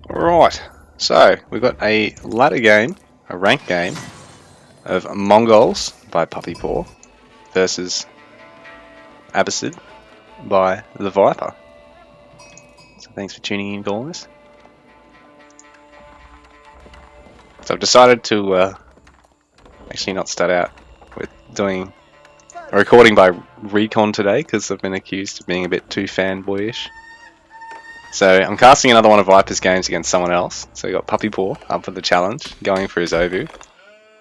Right, so we've got a ladder game, a ranked game of Mongols by PuppyPaw versus Abbasid by TheViper. So thanks for tuning in, guys. So I've decided to actually not start out with doing a recording by recon today because I've been accused of being a bit too fanboyish. So I'm casting another one of Viper's games against someone else. So we got PuppyPaw up for the challenge, going for his Ovu.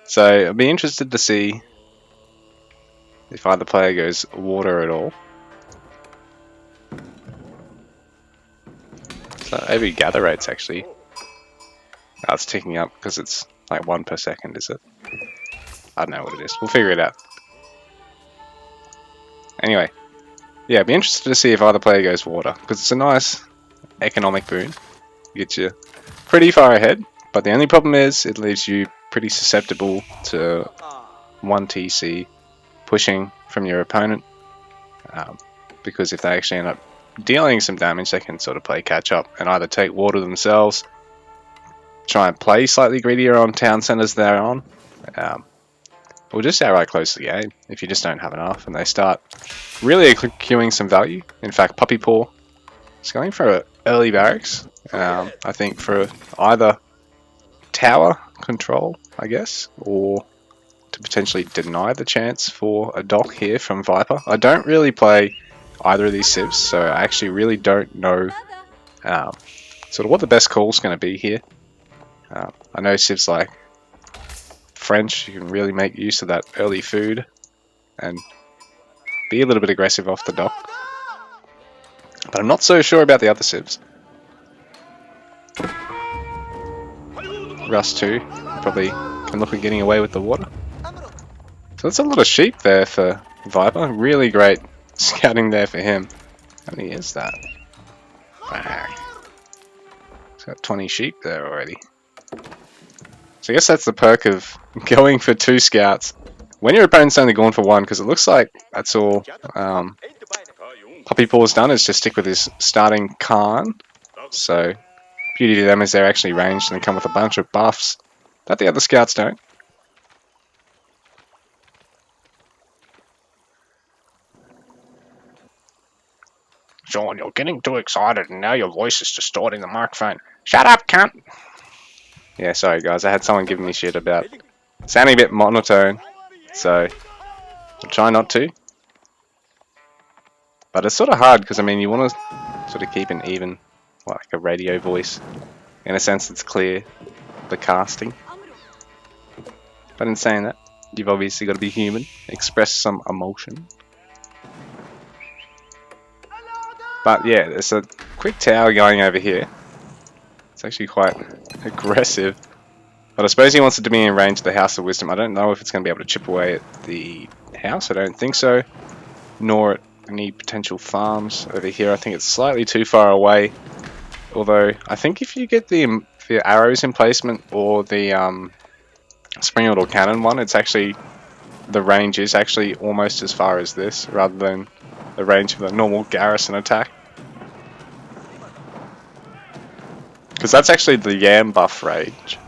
So I'd be interested to see if either player goes water at all. So Ovu gather rate's actually... Oh, it's ticking up because it's like 1 per second, is it? I don't know what it is. We'll figure it out. Anyway, yeah, I'd be interested to see if either player goes water because it's a nice economic boon. Gets you pretty far ahead, but the only problem is it leaves you pretty susceptible to 1 TC pushing from your opponent, because if they actually end up dealing some damage, they can sort of play catch up and either take water themselves, try and play slightly greedier on town centers they're on, or just outright close the game if you just don't have enough and they start really queuing some value. In fact, PuppyPaw is going for early barracks, I think for either tower control, I guess, or to potentially deny the chance for a dock here from Viper. I don't really play either of these civs, so I actually really don't know sort of what the best call is going to be here. I know civs like French, you can really make use of that early food and be a little bit aggressive off the dock. But I'm not so sure about the other civs. Rust 2 probably can look at getting away with the water. So that's a lot of sheep there for Viper. Really great scouting there for him. How many is that? Bang. He's got 20 sheep there already. So I guess that's the perk of going for 2 scouts when your opponent's only gone for 1, because it looks like that's all PuppyPaw's done is just stick with his starting Khan. So beauty to them is they're actually ranged and they come with a bunch of buffs that the other scouts don't. Sean, you're getting too excited and now your voice is distorting the microphone. Shut up, cunt! Yeah, sorry guys, I had someone giving me shit about sounding a bit monotone, so I'll try not to. But it's sort of hard because, I mean, you want to sort of keep an even, like a radio voice, in a sense that's clear, the casting. But in saying that, you've obviously got to be human, express some emotion. But yeah, there's a quick tower going over here. It's actually quite aggressive. But I suppose he wants it to be in range of the House of Wisdom. I don't know if it's going to be able to chip away at the house. I don't think so. Nor at any potential farms over here. I think it's slightly too far away. Although, I think if you get the arrows in placement or the spring orbital cannon one, it's actually, the range is actually almost as far as this, rather than the range of the normal garrison attack. Because that's actually the Yam buff range.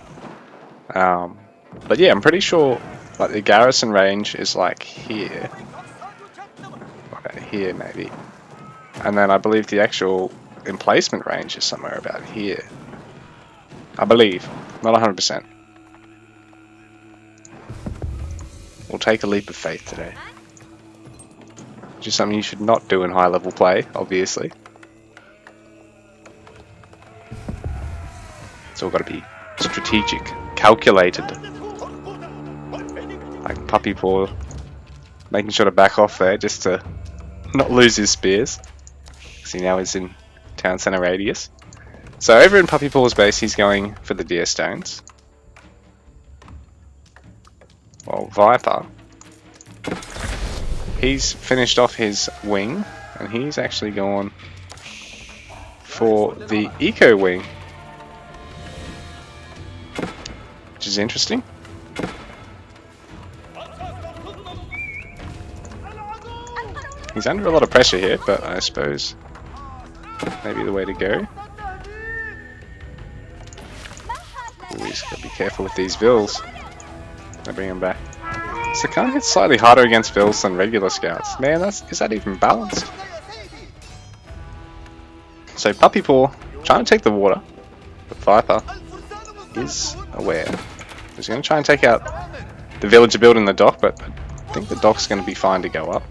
But yeah, I'm pretty sure like the garrison range is like here. About here maybe. And then I believe the actual emplacement range is somewhere about here. I believe. Not 100%. We'll take a leap of faith today. Which is something you should not do in high level play, obviously. It's all got to be strategic, calculated. Like PuppyPaw making sure to back off there just to not lose his spears. Because he now is in town center radius. So over in PuppyPaw's base he's going for the deer stones. While Viper, he's finished off his wing and he's actually gone for the eco wing. Which is interesting. He's under a lot of pressure here, but I suppose maybe the way to go. he's got to be careful with these vills. I bring him back. So kind of hit slightly harder against vills than regular scouts. Man, is that even balanced? So puppypaw trying to take the water, but Viper is aware. He's going to try and take out the villager building the dock, but I think the dock's going to be fine to go up.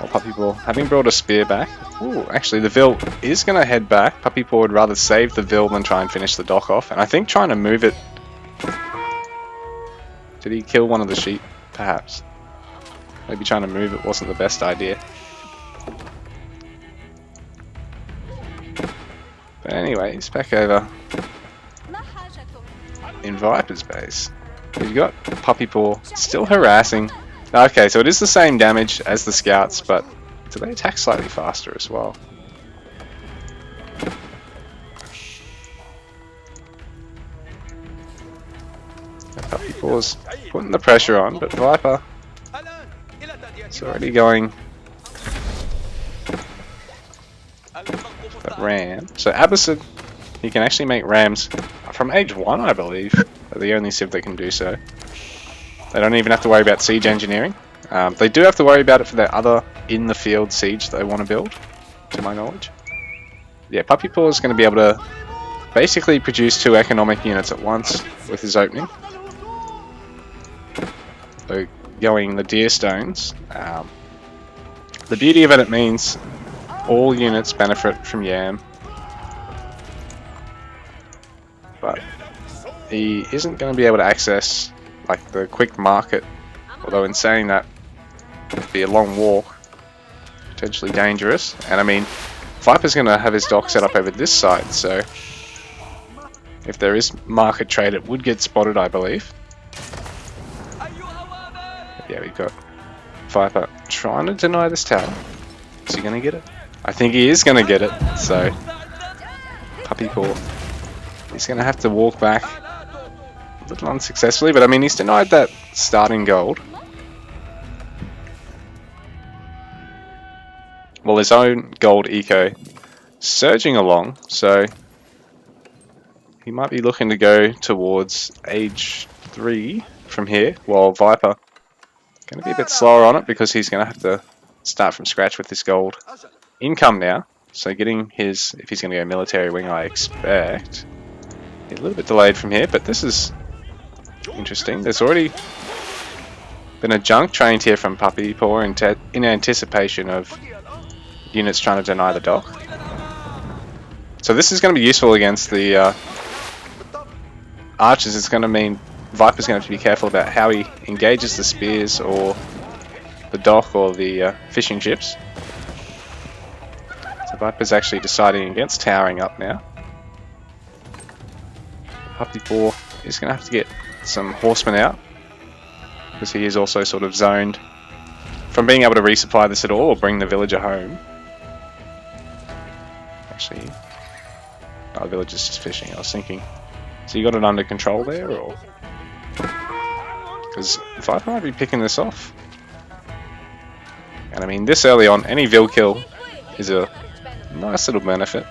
Or puppypaw having brought a spear back. Ooh, actually the vill is going to head back. Puppypaw would rather save the vill than try and finish the dock off, and I think trying to move it. Did he kill one of the sheep? Perhaps. Maybe trying to move it wasn't the best idea. But anyway, he's back over in Viper's base. We've got puppypaw still harassing. Okay, so it is the same damage as the scouts, but do they attack slightly faster as well? Puppypaw's putting the pressure on, but Viper is already going for that ram. So Abbasid, he can actually make rams from age 1, I believe. They're the only civ that can do so. They don't even have to worry about siege engineering. They do have to worry about it for their other in-the-field siege they want to build, to my knowledge. Yeah, puppypaw is going to be able to basically produce 2 economic units at once with his opening. So going the deer stones. The beauty of it means all units benefit from yam, but he isn't going to be able to access like the quick market, although in saying that it'd be a long walk, potentially dangerous. And I mean, Viper's going to have his dock set up over this side, so if there is market trade it would get spotted, I believe. Yeah, we've got Viper trying to deny this tower. Is he going to get it? I think he is going to get it, so puppypaw he's going to have to walk back a little unsuccessfully, but I mean he's denied that starting gold. Well, his own gold eco surging along, so he might be looking to go towards age 3 from here, while Viper going to be a bit slower on it because he's going to have to start from scratch with this gold income now. So getting his, if he's going to go military wing, I expect. A little bit delayed from here, but this is interesting. There's already been a junk trained here from puppypaw in anticipation of units trying to deny the dock. So this is going to be useful against the archers. It's going to mean Viper's going to have to be careful about how he engages the spears or the dock or the fishing ships. So Viper's actually deciding against towering up now. Puppypaw is going to have to get some horsemen out because he is also sort of zoned from being able to resupply this at all or bring the villager home. Actually, the villager's just fishing. I was thinking, so you got it under control there, or because Viper might be picking this off. And I mean, this early on, any vill kill is a nice little benefit,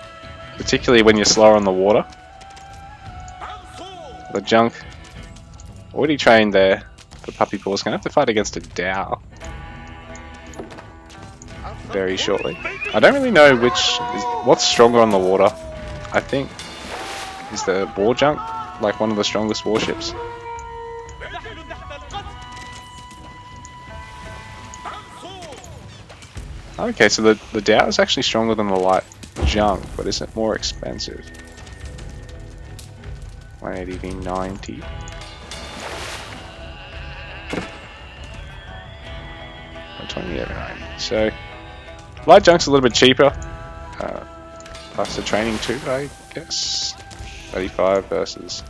particularly when you're slower on the water. The junk already trained there for puppypaw is going to have to fight against a Dow very shortly. I don't really know what's stronger on the water. I think is the war junk like one of the strongest warships. Okay, so the Dow is actually stronger than the light junk, but isn't more expensive. 180 v 90. 120 v 90. So light junk's a little bit cheaper. Faster training too, I guess. 35 versus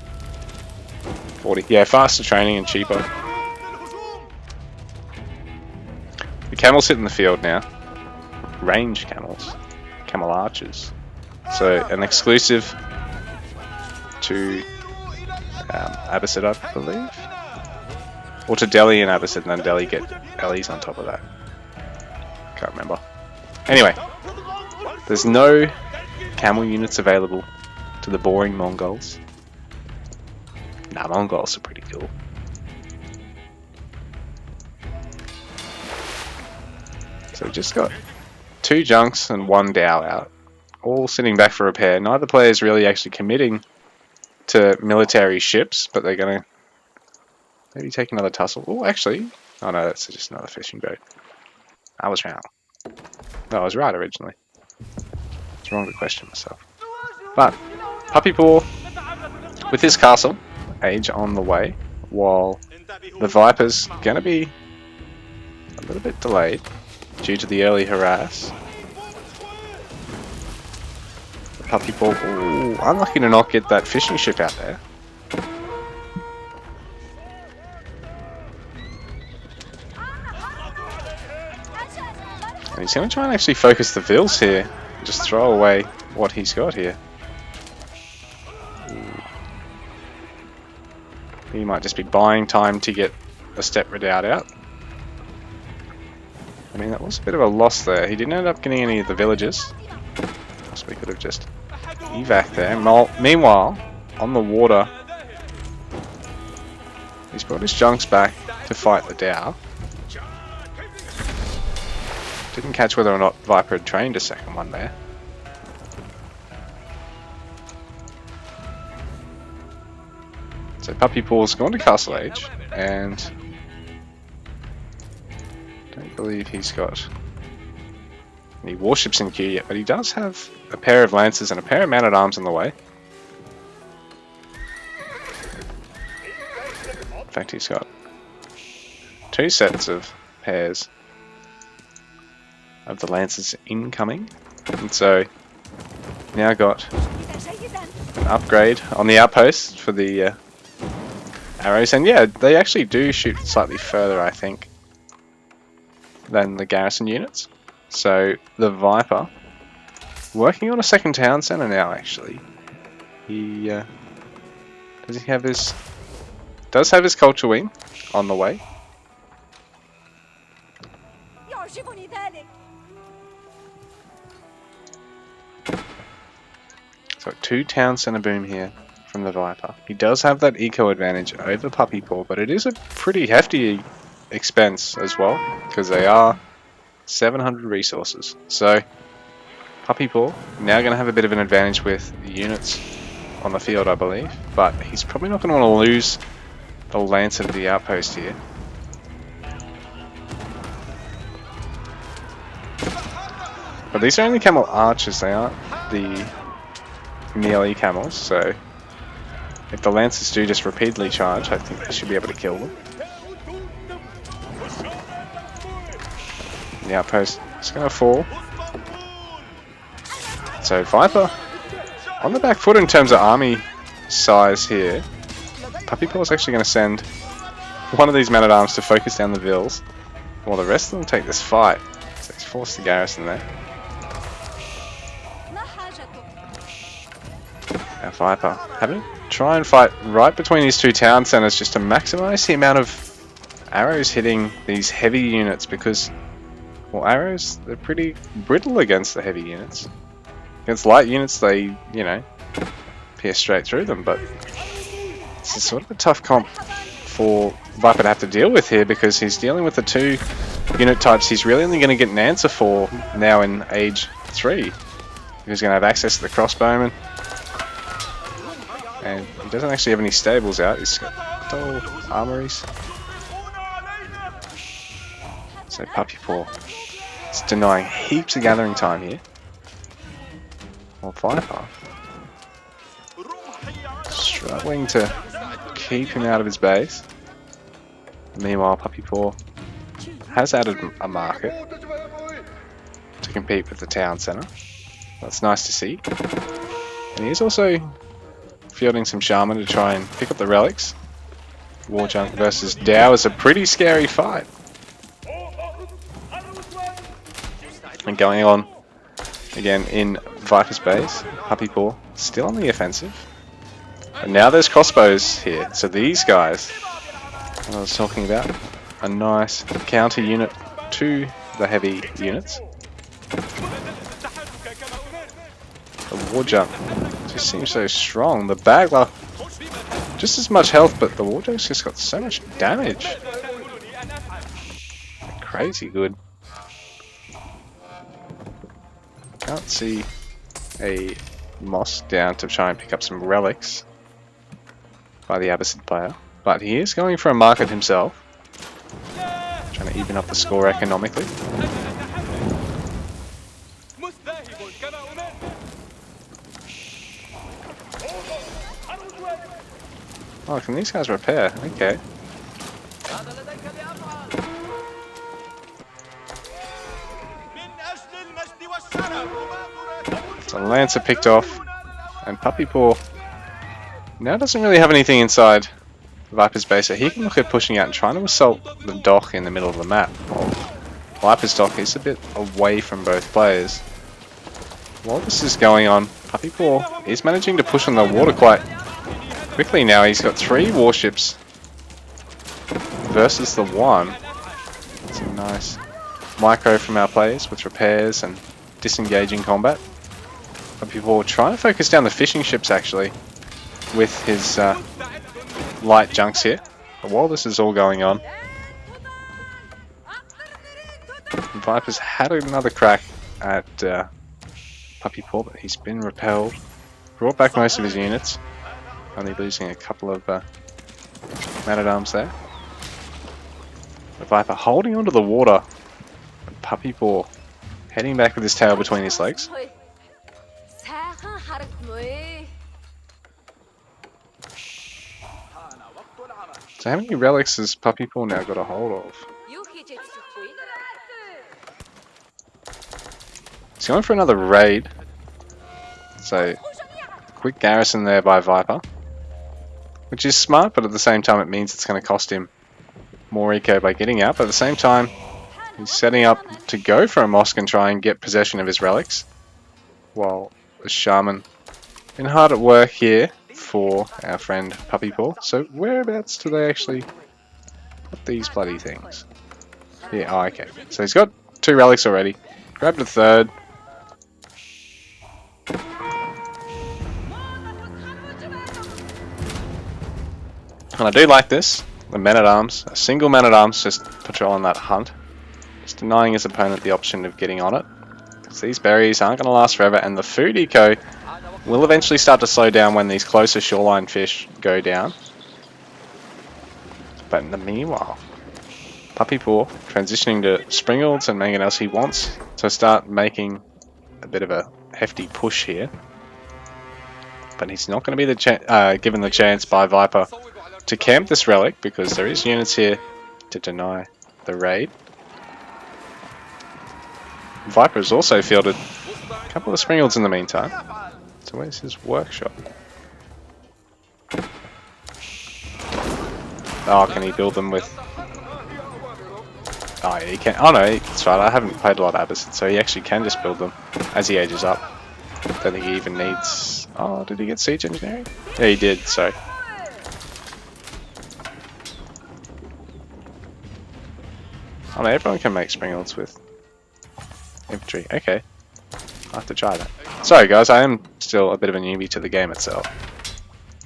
40. Yeah, faster training and cheaper. The camels sit in the field now. Range camels. Camel archers. So an exclusive to Abbasid, I believe. Or to Delhi and Abbasid, and then Delhi get Ellie's on top of that. Can't remember. Anyway, there's no camel units available to the boring Mongols. Nah, Mongols are pretty cool. So we just got 2 junks and 1 Dao out, all sitting back for repair. Neither player is really actually committing to military ships, but they're going to maybe take another tussle. Oh, actually, oh no, that's just another fishing boat. I was wrong. No, I was right originally. It's wrong to question myself. But puppypaw with his castle age on the way, while the Viper's going to be a little bit delayed due to the early harass. Puppypaw, ooh, unlucky to not get that fishing ship out there. And he's going to try and actually focus the Vils here. Just throw away what he's got here. Ooh. He might just be buying time to get a step redoubt out. I mean, that was a bit of a loss there. He didn't end up getting any of the villages. So we could have just evac there. Meanwhile, on the water, he's brought his junks back to fight the Dao. Didn't catch whether or not Viper had trained a second one there. So Puppypaw's gone to Castle Age, and I don't believe he's got any warships in queue yet, but he does have a pair of lancers and a pair of man-at-arms on the way. In fact, he's got 2 sets of pairs of the lancers incoming, and so now got an upgrade on the outpost for the arrows, and yeah, they actually do shoot slightly further, I think, than the garrison units. So the Viper working on a second town center now. Actually, he does have his culture wing on the way. So 2 town center boom here from the Viper. He does have that eco advantage over Puppypaw, but it is a pretty hefty expense as well, because they are 700 resources. So Puppypaw now going to have a bit of an advantage with the units on the field, I believe, but he's probably not going to want to lose the Lancer to the outpost here. But these are only camel archers, they aren't the melee camels, so if the Lancers do just repeatedly charge, I think they should be able to kill them. The outpost is going to fall. So Viper on the back foot in terms of army size here. Puppypaw is actually going to send one of these men-at-arms to focus down the Vils, while the rest of them take this fight. So he's forced the garrison there. Now Viper having to try and fight right between these 2 town centers just to maximize the amount of arrows hitting these heavy units, because, well, arrows, they're pretty brittle against the heavy units. Against light units, they, you know, pierce straight through them, but this is sort of a tough comp for Viper to have to deal with here, because he's dealing with the 2 unit types he's really only going to get an answer for now in Age 3. He's going to have access to the crossbowmen, and he doesn't actually have any stables out. He's got double armories. So Puppypaw is denying heaps of gathering time here. Well, Viper struggling to keep him out of his base. Meanwhile, Puppypaw has added a market to compete with the town centre. That's nice to see. And he is also fielding some Shaman to try and pick up the relics. Warjunk versus Dao is a pretty scary fight. And going on again in Viper's base, Puppypaw still on the offensive. And now there's crossbows here, so these guys, what I was talking about, a nice counter unit to the heavy units. The Warjunk Just seems so strong. The Bagler, just as much health, but the Warjunk's just got so much damage. Crazy good. Can't see a Moss down to try and pick up some relics by the Abbasid player, but he is going for a market himself, trying to even up the score economically. Oh, can these guys repair? Okay. So Lancer picked off, and PuppyPaw now doesn't really have anything inside Viper's base, so he can look at pushing out and trying to assault the dock in the middle of the map. Well, Viper's dock is a bit away from both players. While this is going on, PuppyPaw is managing to push on the water quite quickly now. He's got 3 warships versus the 1. It's a nice micro from our players with repairs and disengaging combat. PuppyPaw trying to focus down the fishing ships actually with his light junks here. But while this is all going on, Viper's had another crack at PuppyPaw, but he's been repelled. Brought back most of his units, only losing a couple of man-at-arms there. The Viper holding onto the water, and PuppyPaw heading back with his tail between his legs. So how many relics has PuppyPaw now got a hold of? He's going for another raid. So, quick garrison there by Viper. Which is smart, but at the same time it means it's going to cost him more eco by getting out. But at the same time, he's setting up to go for a mosque and try and get possession of his relics. While the Shaman been hard at work here for our friend PuppyPaw. So whereabouts do they actually put these bloody things? Yeah, oh, okay. So he's got 2 relics already. Grabbed a 3rd. And I do like this. The man-at-arms, a single man-at-arms just patrolling that hunt. Just denying his opponent the option of getting on it. Because these berries aren't going to last forever, and the food eco will eventually start to slow down when these closer shoreline fish go down. But in the meanwhile, PuppyPaw transitioning to Springolds and Mangonels. He wants to start making a bit of a hefty push here. But he's not going to be given the chance by Viper to camp this relic, because there is units here to deny the raid. Viper has also fielded a couple of Springolds in the meantime. So where's his workshop? Oh, can he build them with... Oh, yeah, he can. Oh no, that's right, I haven't played a lot of Abbasid, so he actually can just build them as he ages up. Don't think he even needs... Oh, did he get siege engineering? Yeah, he did, so... Oh no, everyone can make Springolds with infantry. Okay, I'll have to try that. Sorry guys, I am still a bit of a newbie to the game itself.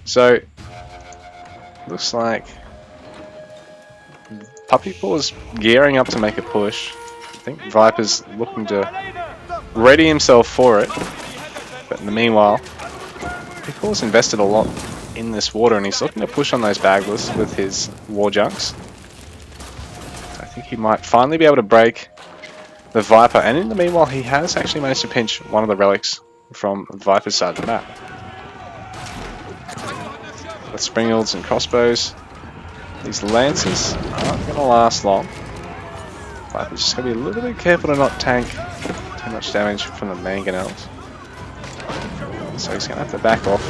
So, looks like PuppyPaw is gearing up to make a push. I think Viper's looking to ready himself for it. But in the meanwhile, PuppyPaw's invested a lot in this water, and he's looking to push on those baglers with his war junks. I think he might finally be able to break the Viper, and in the meanwhile he has actually managed to pinch one of the relics from Viper's side of the map. With Springolds and crossbows, these lances aren't going to last long. Viper's just going to be a little bit careful to not tank too much damage from the mangonels. So he's going to have to back off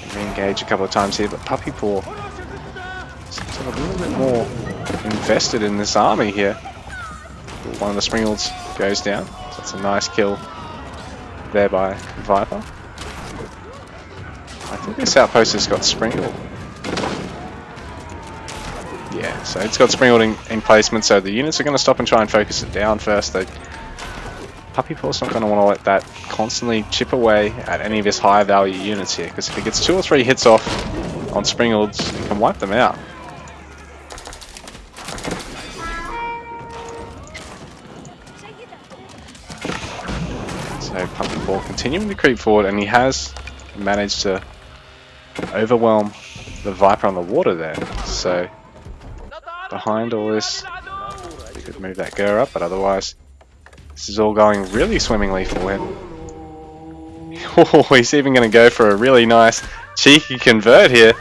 and re-engage a couple of times here, but PuppyPaw seems a little bit more invested in this army here. One of the Springolds goes down, so it's a nice kill there by Viper. I think this outpost has got Springold. Yeah, so it's got Springold in placement, so the units are going to stop and try and focus it down first. They Puppy Paw's not going to want to let that constantly chip away at any of his high value units here, because if he gets 2 or 3 hits off on Springalds, he can wipe them out. So Puppy Paw continuing to creep forward, and he has managed to overwhelm the Viper on the water there. So behind all this, we could move that Gur up, but otherwise this is all going really swimmingly for him. Oh, he's even going to go for a really nice cheeky convert here,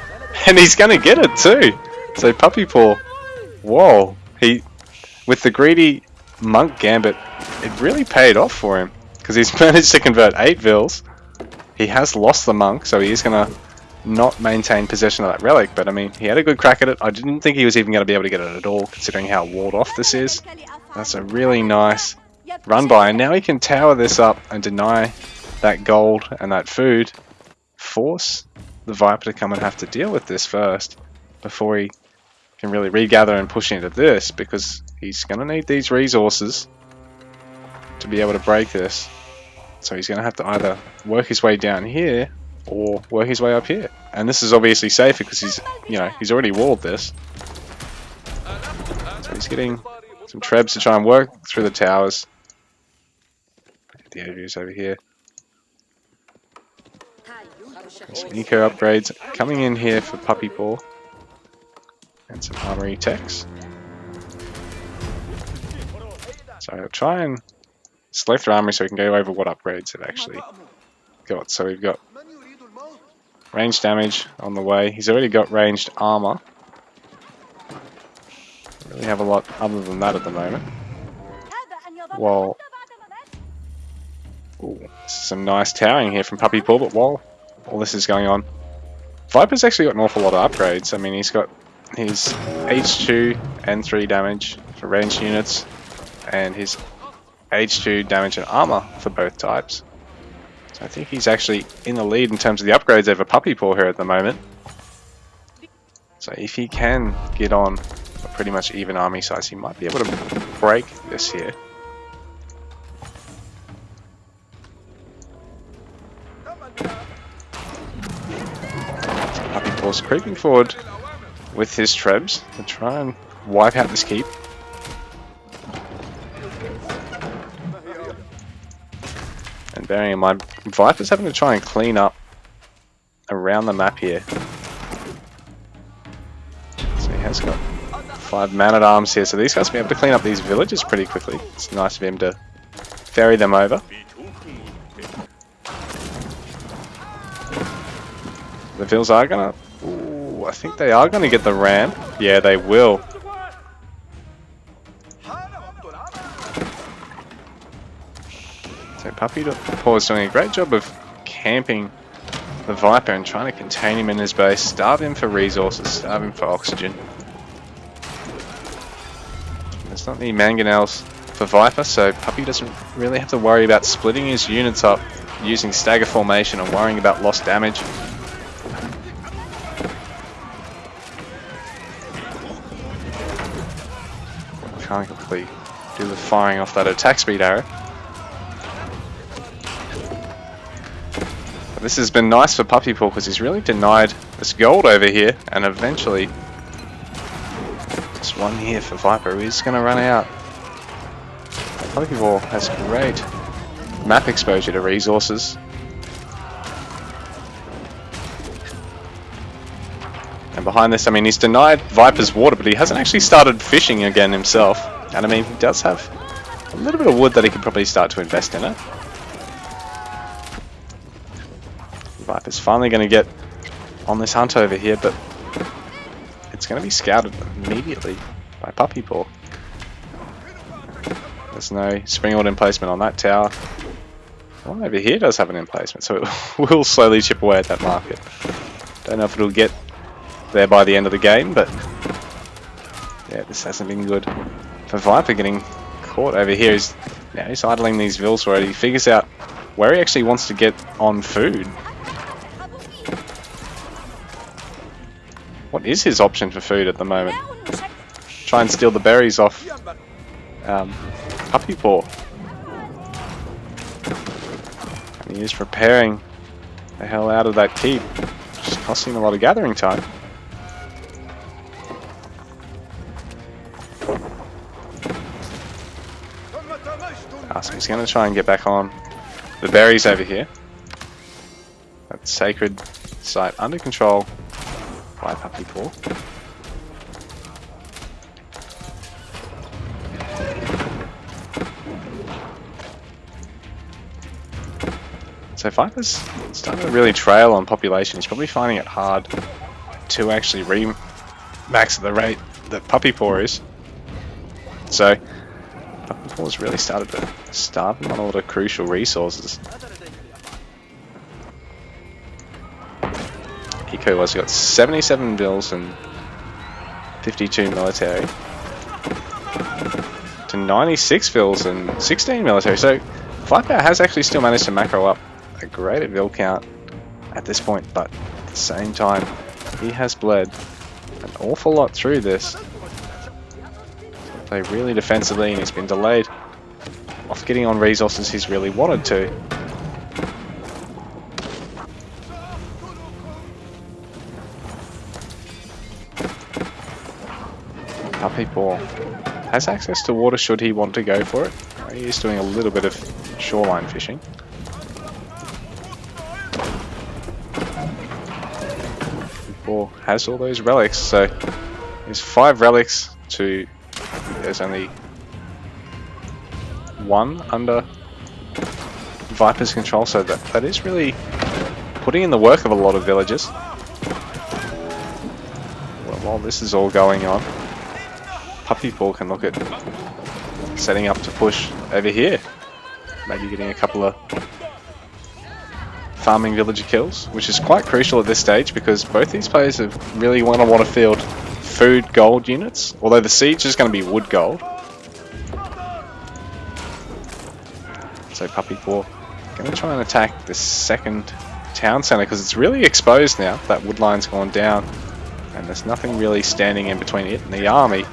and he's going to get it too. So Puppy Paw, whoa, with the greedy monk gambit, it really paid off for him, because he's managed to convert 8 Vils. He has lost the monk, so he is going to not maintain possession of that relic, but I mean, he had a good crack at it. I didn't think he was even going to be able to get it at all, considering how walled off this is. That's a really nice run by, and now he can tower this up and deny that gold and that food, force the Viper to come and have to deal with this first before he can really regather and push into this, because he's going to need these resources to be able to break this. So he's going to have to either work his way down here or work his way up here, and this is obviously safer because he's already walled this. So he's getting some trebs to try and work through the towers. The overviews over here. Some eco upgrades coming in here for Puppy Paw, and some armory techs. So I'll try and select their armory so we can go over what upgrades they've actually got. So we've got ranged damage on the way. He's already got ranged armor. Don't really have a lot other than that at the moment. While some nice towering here from Puppy Paw, but while all this is going on, Viper's actually got an awful lot of upgrades. I mean, he's got his H2 and 3 damage for ranged units, and his H2 damage and armor for both types. So I think he's actually in the lead in terms of the upgrades over Puppy Paw here at the moment. So if he can get on a pretty much even army size, he might be able to break this here. Puppy Paw's creeping forward with his trebs to try and wipe out this keep. And bearing in mind, Viper's having to try and clean up around the map here. So he has got 5 man-at-arms here, so these guys will be able to clean up these villages pretty quickly. It's nice of him to ferry them over. The Vils are gonna... Ooh, I think they are gonna get the ram. Yeah, they will. So Puppy Paw is doing a great job of camping the Viper and trying to contain him in his base, starve him for resources, starve him for oxygen. There's not any mangonels for Viper, so Puppy doesn't really have to worry about splitting his units up using stagger formation and worrying about lost damage. Can't quickly do the firing off that attack speed arrow. But this has been nice for Puppy Paw because he's really denied this gold over here, and eventually this one here for Viper is going to run out. Puppy Paw has great map exposure to resources. And behind this, I mean, he's denied Viper's water, but he hasn't actually started fishing again himself. And I mean, he does have a little bit of wood that he could probably start to invest in it. Viper's finally going to get on this hunt over here, but it's going to be scouted immediately by Puppy Paw. There's no springboard emplacement on that tower. One over here does have an emplacement, so it will slowly chip away at that market. Don't know if it'll get there by the end of the game, but yeah, this hasn't been good for Viper. Getting caught over here. Now he's idling these Vils already. He figures out where he actually wants to get on food. What is his option for food at the moment? Try and steal the berries off Puppy Paw. He is preparing the hell out of that keep, which is costing a lot of gathering time. So he's going to try and get back on the berries over here. That sacred site under control by puppypaw. So Viper's starting to really trail on population. He's probably finding it hard to actually re-max at the rate that puppypaw is. So puppypaw's really started to starve him on a lot of crucial resources. Adico has got 77 bills and 52 military to 96 bills and 16 military. So Viper has actually still managed to macro up a great bill count at this point, but at the same time he has bled an awful lot through this. Play really defensively, and he's been delayed off getting on resources he's really wanted to. Puppypaw has access to water should he want to go for it. He is doing a little bit of shoreline fishing. Puppypaw has all those relics, so there's 5 relics to... There's only 1 under Viper's control, so that is really putting in the work of a lot of villagers. Well, while this is all going on, puppypaw can look at setting up to push over here. Maybe getting a couple of farming villager kills, which is quite crucial at this stage because both these players have really want to field food gold units, although the siege is going to be wood gold. So puppypaw going to try and attack the second town centre because it's really exposed now. That wood line's gone down and there's nothing really standing in between it and the army.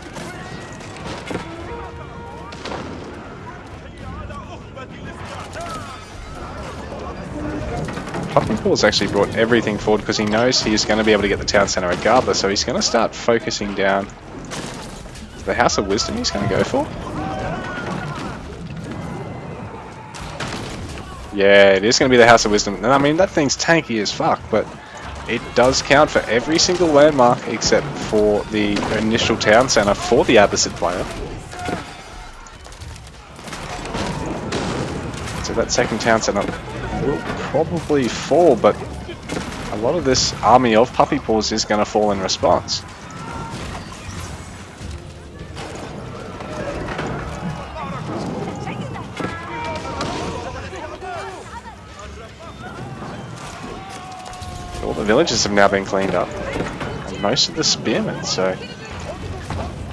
Puppypaw's actually brought everything forward because he knows he's going to be able to get the town centre regardless, so he's going to start focusing down the House of Wisdom he's going to go for. Yeah, it is going to be the House of Wisdom. And I mean, that thing's tanky as fuck, but it does count for every single landmark except for the initial town centre for the opposite player. So that second town centre will probably fall, but a lot of this army of puppypaws is going to fall in response. All the villages have now been cleaned up, and most of the spearmen, so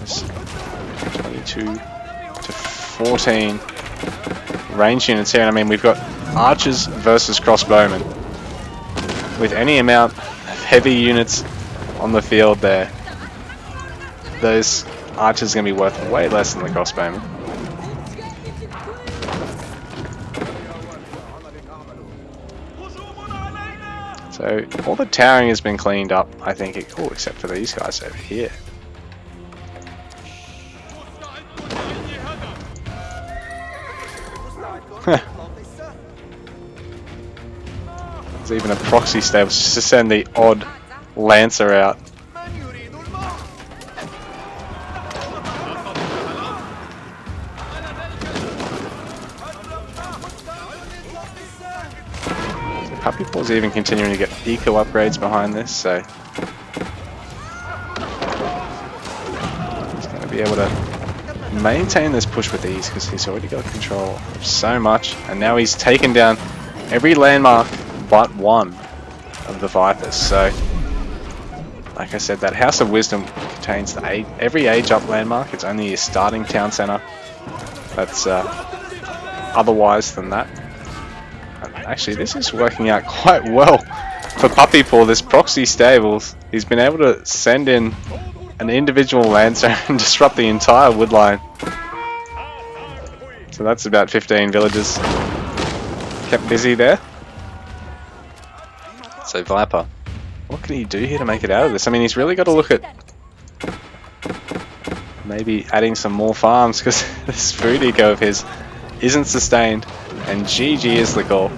it's 22 to 14 range units here, and I mean we've got archers versus crossbowmen. With any amount of heavy units on the field there, those archers are going to be worth way less than the crossbowmen. So all the towering has been cleaned up, I think, except for these guys over here. There's even a proxy stable just to send the odd lancer out. Puppypaw's even continuing to get eco upgrades behind this, so he's going to be able to maintain this push with ease because he's already got control of so much, and now he's taken down every landmark but one of the Vipers. So, like I said, that House of Wisdom contains every age up landmark. It's only a starting town centre that's otherwise than that. Actually, this is working out quite well for Puppypaw, this proxy stables. He's been able to send in an individual lancer and disrupt the entire wood line. So that's about 15 villagers kept busy there. So Viper, what can he do here to make it out of this? I mean, he's really got to look at maybe adding some more farms, because this food eco of his isn't sustained, and GG is the call.